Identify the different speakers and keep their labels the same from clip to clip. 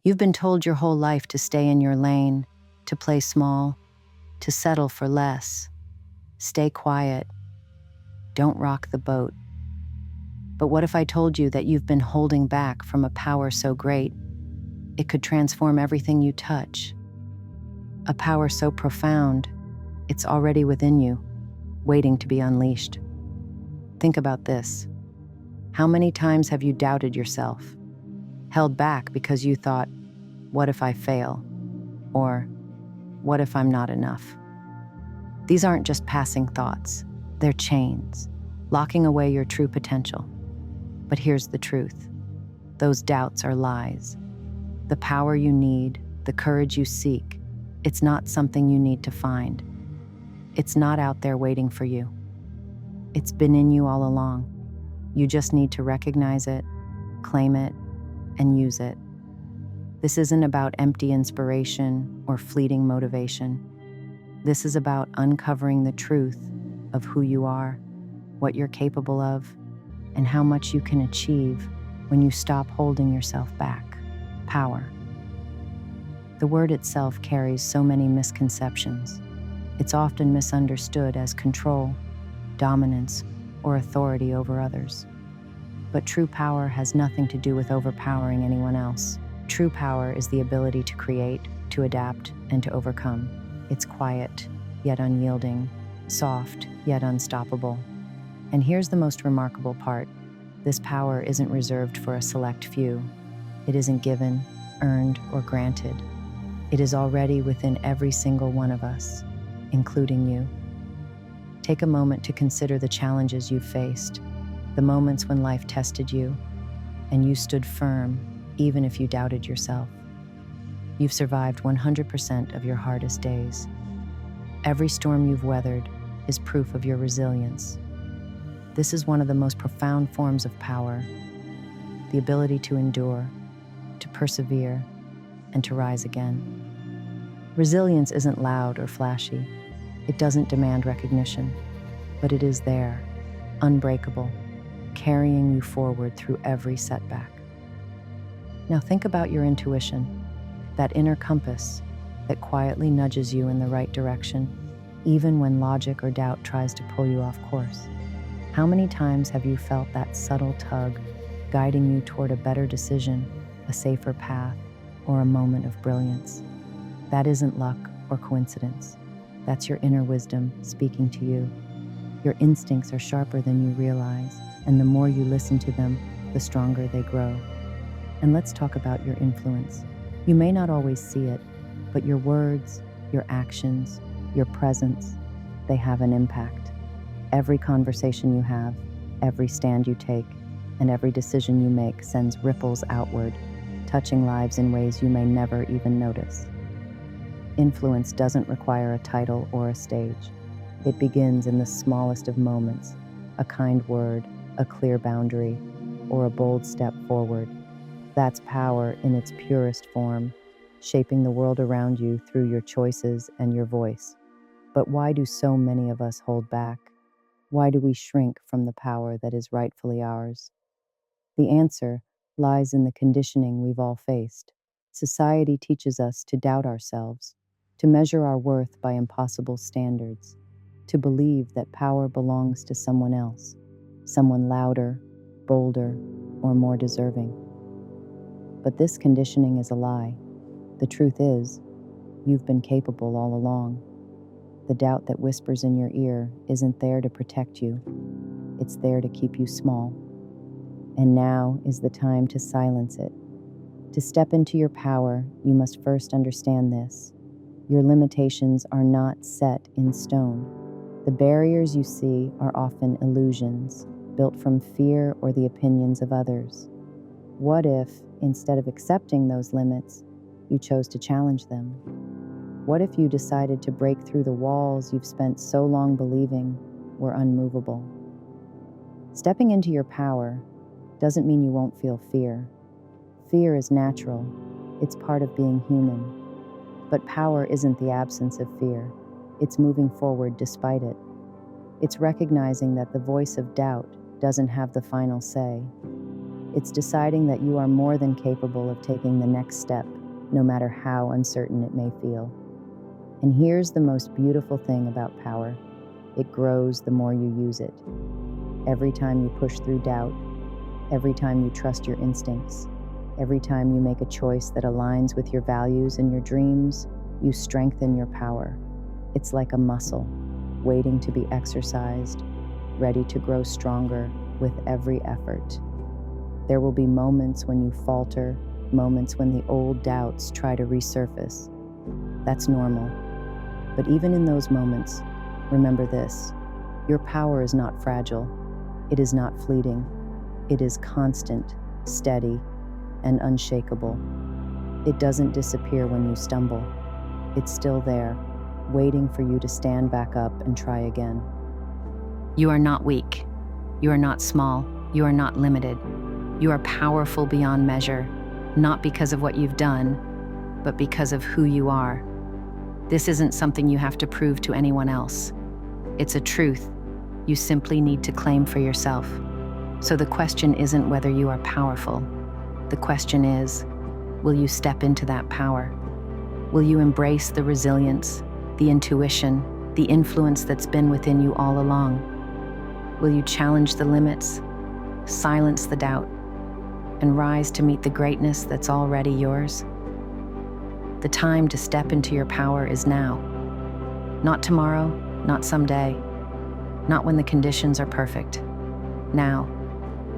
Speaker 1: You've been told your whole life to stay in your lane, to play small, to settle for less. Stay quiet. Don't rock the boat. But what if I told you that you've been holding back from a power so great, it could transform everything you touch? A power so profound, it's already within you, waiting to be unleashed. Think about this. How many times have you doubted yourself? Held back because you thought, what if I fail? Or, what if I'm not enough? These aren't just passing thoughts. They're chains, locking away your true potential. But here's the truth. Those doubts are lies. The power you need, the courage you seek, it's not something you need to find. It's not out there waiting for you. It's been in you all along. You just need to recognize it, claim it, and use it. This isn't about empty inspiration or fleeting motivation. This is about uncovering the truth of who you are, what you're capable of, and how much you can achieve when you stop holding yourself back. Power. The word itself carries so many misconceptions. It's often misunderstood as control, dominance, or authority over others. But true power has nothing to do with overpowering anyone else. True power is the ability to create, to adapt, and to overcome. It's quiet, yet unyielding, soft, yet unstoppable. And here's the most remarkable part. This power isn't reserved for a select few. It isn't given, earned, or granted. It is already within every single one of us, including you. Take a moment to consider the challenges you've faced, the moments when life tested you, and you stood firm, even if you doubted yourself. You've survived 100% of your hardest days. Every storm you've weathered is proof of your resilience. This is one of the most profound forms of power, the ability to endure, to persevere, and to rise again. Resilience isn't loud or flashy. It doesn't demand recognition, but it is there, unbreakable, carrying you forward through every setback. Now think about your intuition, that inner compass that quietly nudges you in the right direction, even when logic or doubt tries to pull you off course. How many times have you felt that subtle tug guiding you toward a better decision, a safer path, or a moment of brilliance? That isn't luck or coincidence. That's your inner wisdom speaking to you. Your instincts are sharper than you realize, and the more you listen to them, the stronger they grow. And let's talk about your influence. You may not always see it, but your words, your actions, your presence, they have an impact. Every conversation you have, every stand you take, and every decision you make sends ripples outward, touching lives in ways you may never even notice. Influence doesn't require a title or a stage. It begins in the smallest of moments, a kind word, a clear boundary, or a bold step forward. That's power in its purest form, shaping the world around you through your choices and your voice. But why do so many of us hold back? Why do we shrink from the power that is rightfully ours? The answer lies in the conditioning we've all faced. Society teaches us to doubt ourselves, to measure our worth by impossible standards, to believe that power belongs to someone else, someone louder, bolder, or more deserving. But this conditioning is a lie. The truth is, you've been capable all along. The doubt that whispers in your ear isn't there to protect you. It's there to keep you small. And now is the time to silence it. To step into your power, you must first understand this. Your limitations are not set in stone. The barriers you see are often illusions, built from fear or the opinions of others. What if, instead of accepting those limits, you chose to challenge them? What if you decided to break through the walls you've spent so long believing were unmovable? Stepping into your power doesn't mean you won't feel fear. Fear is natural. It's part of being human. But power isn't the absence of fear. It's moving forward despite it. It's recognizing that the voice of doubt doesn't have the final say. It's deciding that you are more than capable of taking the next step, no matter how uncertain it may feel. And here's the most beautiful thing about power. It grows the more you use it. Every time you push through doubt, every time you trust your instincts, every time you make a choice that aligns with your values and your dreams, you strengthen your power. It's like a muscle, waiting to be exercised, ready to grow stronger with every effort. There will be moments when you falter, moments when the old doubts try to resurface. That's normal. But even in those moments, remember this: your power is not fragile. It is not fleeting. It is constant, steady, and unshakable. It doesn't disappear when you stumble. It's still there, waiting for you to stand back up and try again. You are not weak. You are not small. You are not limited. You are powerful beyond measure, not because of what you've done, but because of who you are. This isn't something you have to prove to anyone else. It's a truth you simply need to claim for yourself. So the question isn't whether you are powerful. The question is, will you step into that power? Will you embrace the resilience, the intuition, the influence that's been within you all along? Will you challenge the limits, silence the doubt, and rise to meet the greatness that's already yours? The time to step into your power is now. Not tomorrow, not someday, not when the conditions are perfect. Now,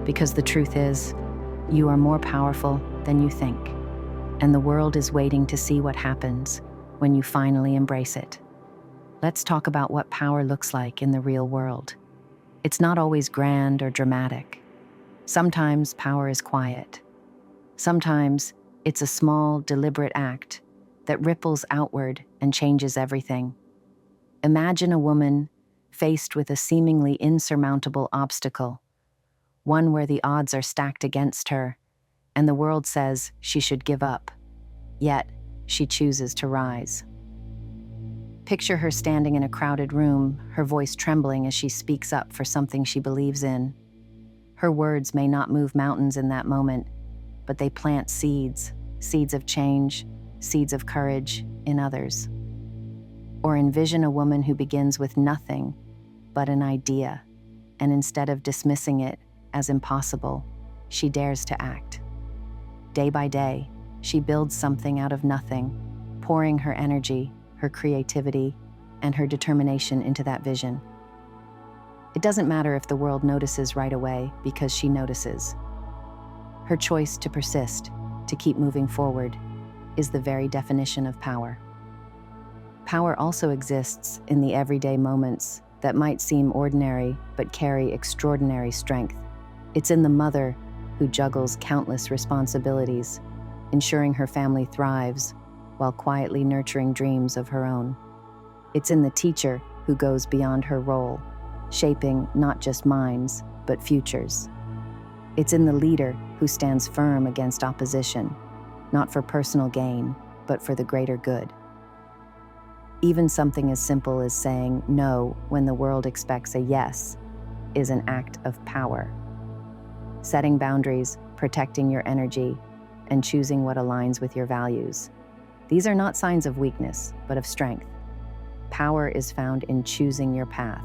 Speaker 1: because the truth is, you are more powerful than you think, and the world is waiting to see what happens when you finally embrace it. Let's talk about what power looks like in the real world. It's not always grand or dramatic. Sometimes power is quiet. Sometimes it's a small, deliberate act that ripples outward and changes everything. Imagine a woman faced with a seemingly insurmountable obstacle, one where the odds are stacked against her, and the world says she should give up. Yet, she chooses to rise. Picture her standing in a crowded room, her voice trembling as she speaks up for something she believes in. Her words may not move mountains in that moment, but they plant seeds of change, seeds of courage in others. Or envision a woman who begins with nothing but an idea, and instead of dismissing it as impossible, she dares to act. Day by day, she builds something out of nothing, pouring her energy, her creativity, and her determination into that vision. It doesn't matter if the world notices right away, because she notices. Her choice to persist, to keep moving forward, is the very definition of power. Power also exists in the everyday moments that might seem ordinary but carry extraordinary strength. It's in the mother who juggles countless responsibilities, ensuring her family thrives while quietly nurturing dreams of her own. It's in the teacher who goes beyond her role, shaping not just minds, but futures. It's in the leader who stands firm against opposition, not for personal gain, but for the greater good. Even something as simple as saying no when the world expects a yes is an act of power. Setting boundaries, protecting your energy, and choosing what aligns with your values. These are not signs of weakness, but of strength. Power is found in choosing your path,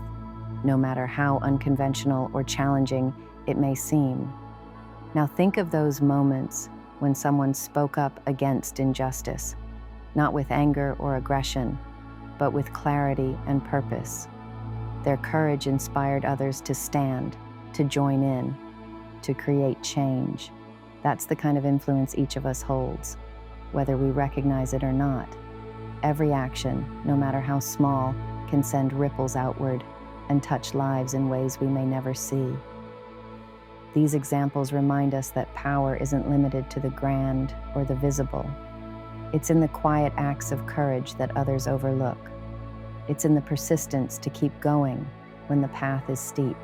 Speaker 1: no matter how unconventional or challenging it may seem. Now think of those moments when someone spoke up against injustice, not with anger or aggression, but with clarity and purpose. Their courage inspired others to stand, to join in, to create change. That's the kind of influence each of us holds, whether we recognize it or not. Every action, no matter how small, can send ripples outward and touch lives in ways we may never see. These examples remind us that power isn't limited to the grand or the visible. It's in the quiet acts of courage that others overlook. It's in the persistence to keep going when the path is steep.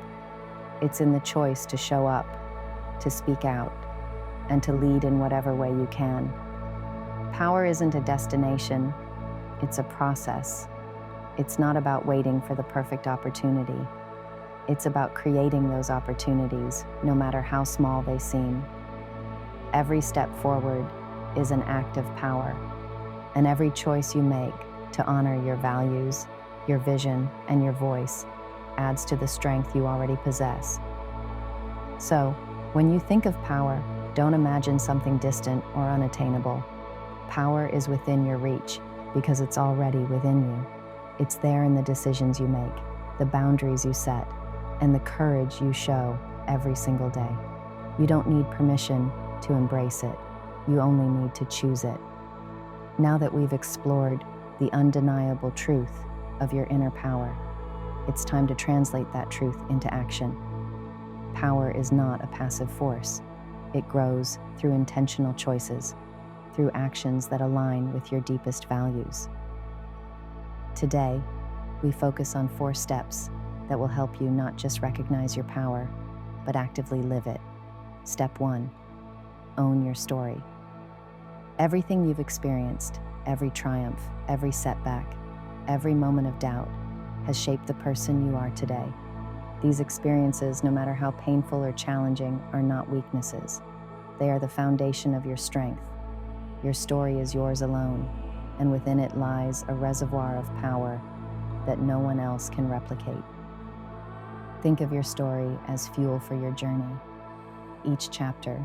Speaker 1: It's in the choice to show up, to speak out, and to lead in whatever way you can. Power isn't a destination, it's a process. It's not about waiting for the perfect opportunity. It's about creating those opportunities, no matter how small they seem. Every step forward is an act of power, and every choice you make to honor your values, your vision, and your voice adds to the strength you already possess. So, when you think of power, don't imagine something distant or unattainable. Power is within your reach because it's already within you. It's there in the decisions you make, the boundaries you set, and the courage you show every single day. You don't need permission to embrace it. You only need to choose it. Now that we've explored the undeniable truth of your inner power, it's time to translate that truth into action. Power is not a passive force. It grows through intentional choices, through actions that align with your deepest values. Today, we focus on 4 steps that will help you not just recognize your power, but actively live it. Step 1, own your story. Everything you've experienced, every triumph, every setback, every moment of doubt, has shaped the person you are today. These experiences, no matter how painful or challenging, are not weaknesses. They are the foundation of your strength. Your story is yours alone, and within it lies a reservoir of power that no one else can replicate. Think of your story as fuel for your journey. Each chapter,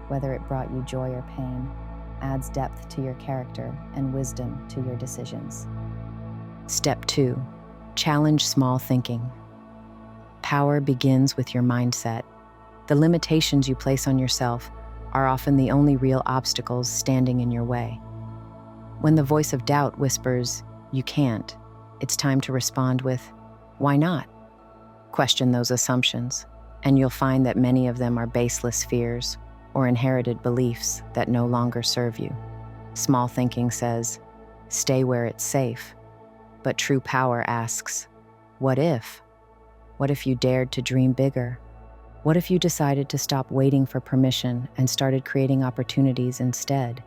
Speaker 1: whether it brought you joy or pain, adds depth to your character and wisdom to your decisions. Step 2, challenge small thinking. Power begins with your mindset. The limitations you place on yourself are often the only real obstacles standing in your way. When the voice of doubt whispers, "You can't," it's time to respond with, "Why not?" Question those assumptions, and you'll find that many of them are baseless fears or inherited beliefs that no longer serve you. Small thinking says, "Stay where it's safe," but true power asks, "What if?" What if you dared to dream bigger? What if you decided to stop waiting for permission and started creating opportunities instead?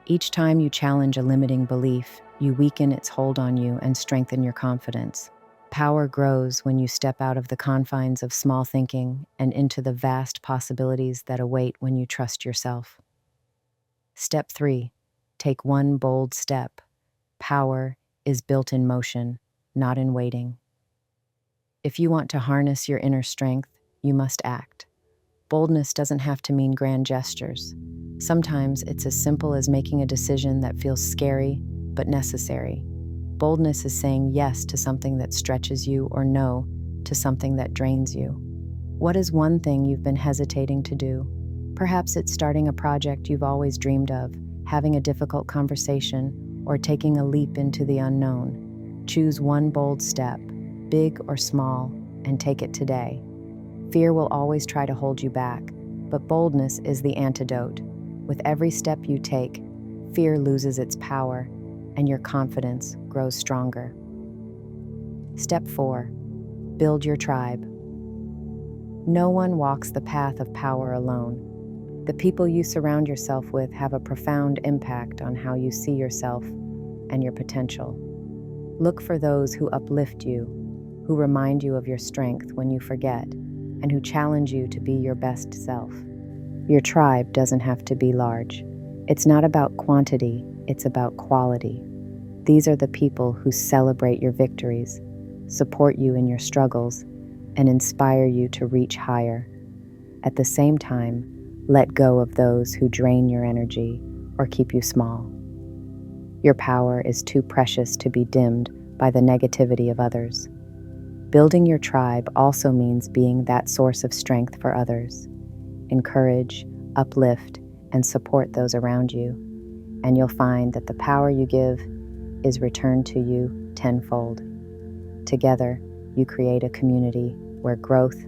Speaker 1: Each time you challenge a limiting belief, you weaken its hold on you and strengthen your confidence. Power grows when you step out of the confines of small thinking and into the vast possibilities that await when you trust yourself. Step 3, take one bold step. Power is built in motion, not in waiting. If you want to harness your inner strength, you must act. Boldness doesn't have to mean grand gestures. Sometimes it's as simple as making a decision that feels scary but necessary. Boldness is saying yes to something that stretches you or no to something that drains you. What is one thing you've been hesitating to do? Perhaps it's starting a project you've always dreamed of, having a difficult conversation, or taking a leap into the unknown. Choose one bold step, big or small, and take it today. Fear will always try to hold you back, but boldness is the antidote. With every step you take, fear loses its power, and your confidence grows stronger. Step 4, build your tribe. No one walks the path of power alone. The people you surround yourself with have a profound impact on how you see yourself and your potential. Look for those who uplift you, who remind you of your strength when you forget, and who challenge you to be your best self. Your tribe doesn't have to be large. It's not about quantity, it's about quality. These are the people who celebrate your victories, support you in your struggles, and inspire you to reach higher. At the same time, let go of those who drain your energy or keep you small. Your power is too precious to be dimmed by the negativity of others. Building your tribe also means being that source of strength for others. Encourage, uplift, and support those around you, and you'll find that the power you give is returned to you tenfold. Together, you create a community where growth,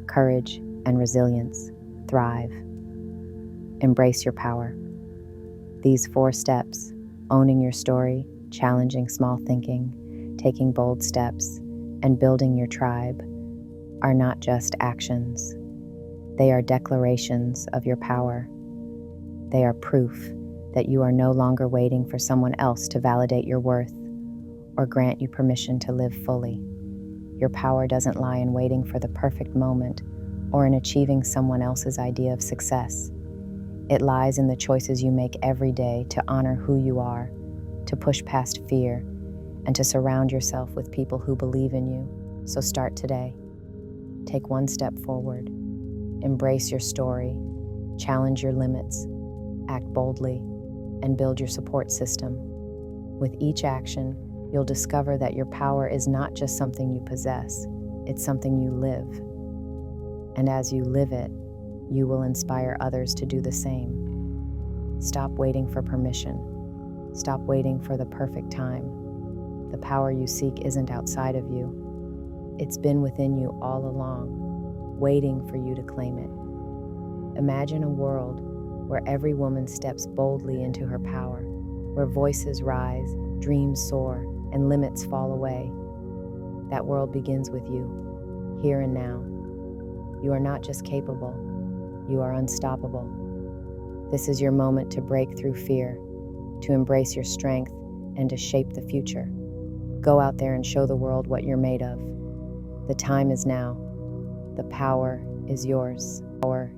Speaker 1: courage, and resilience thrive. Embrace your power. These 4 steps, owning your story, challenging small thinking, taking bold steps, and building your tribe, are not just actions. They are declarations of your power. They are proof that you are no longer waiting for someone else to validate your worth or grant you permission to live fully. Your power doesn't lie in waiting for the perfect moment or in achieving someone else's idea of success. It lies in the choices you make every day to honor who you are, to push past fear, and to surround yourself with people who believe in you. So start today. Take one step forward. Embrace your story. Challenge your limits. Act boldly, and build your support system. With each action, you'll discover that your power is not just something you possess, it's something you live. And as you live it, you will inspire others to do the same. Stop waiting for permission. Stop waiting for the perfect time. The power you seek isn't outside of you. It's been within you all along, waiting for you to claim it. Imagine a world where every woman steps boldly into her power, where voices rise, dreams soar, and limits fall away. That world begins with you, here and now. You are not just capable, you are unstoppable. This is your moment to break through fear, to embrace your strength, and to shape the future. Go out there and show the world what you're made of. The time is now. The power is yours. Power